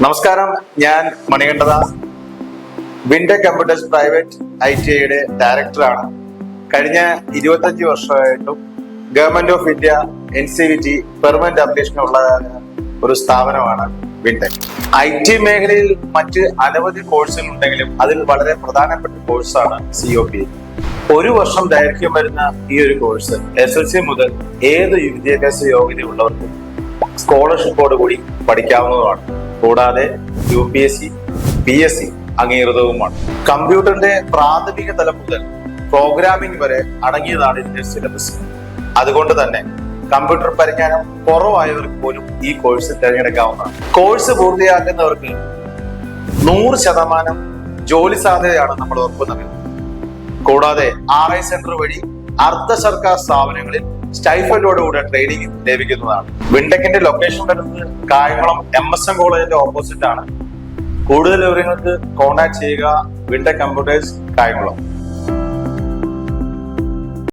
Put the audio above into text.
നമസ്കാരം, ഞാൻ Manikandadas. വിൻടെക് computers private ITIയുടെ ഡയറക്ടറാണ്. കഴിഞ്ഞ 25 വർഷമായിട്ടും government of India NCVT permanent അപ്ലിക്കേഷനുള്ള ഒരു സ്ഥാപനമാണ് വിൻടെക്. IT മേഖലയിൽ മറ്റ് അനവധി കോഴ്സുകൾ ഉണ്ടെങ്കിലും അതിൽ വളരെ പ്രധാനപ്പെട്ട കോഴ്സാണ് COPA. ഒരു വർഷം ദൈർഘ്യം വരുന്ന ഈ ഒരു കോഴ്സ് SLC മുതൽ ഏത് വിദ്യാഭ്യാസ യോഗ്യതയുള്ളവർക്കും സ്കോളർഷിപ്പോട് കൂടി പഠിക്കാവുന്നതാണ്. കൂടാതെ UPSC, PSC അംഗീകൃതവുമാണ്. കമ്പ്യൂട്ടറിന്റെ പ്രാഥമിക തലം മുതൽ പ്രോഗ്രാമിംഗ് വരെ അടങ്ങിയതാണ് ഇതിന്റെ സിലബസ്. അതുകൊണ്ട് തന്നെ കമ്പ്യൂട്ടർ പരിജ്ഞാനം കുറവായവർക്ക് പോലും ഈ കോഴ്സ് തിരഞ്ഞെടുക്കാവുന്നതാണ്. കോഴ്സ് പൂർത്തിയാക്കുന്നവർക്ക് 100% ജോലി സാധ്യതയാണ് നമ്മൾ ഉറപ്പു നൽകുന്നത്. കൂടാതെ RI സെന്റർ വഴി അർദ്ധ സർക്കാർ സ്ഥാപനങ്ങളിൽ സ്റ്റൈഫൻഡോടുകൂടെ ട്രെയിനിങ് ലഭിക്കുന്നതാണ്. വിൻടെക്കിന്റെ ലൊക്കേഷൻ വരുന്നത് കായംകുളം MSM കോളേജിന്റെ ഓപ്പോസിറ്റ് ആണ്. കൂടുതൽ വിവരങ്ങൾക്ക് കോൺടാക്ട് ചെയ്യുക വിൻടെക് കമ്പ്യൂട്ടേഴ്സ് കായംകുളം.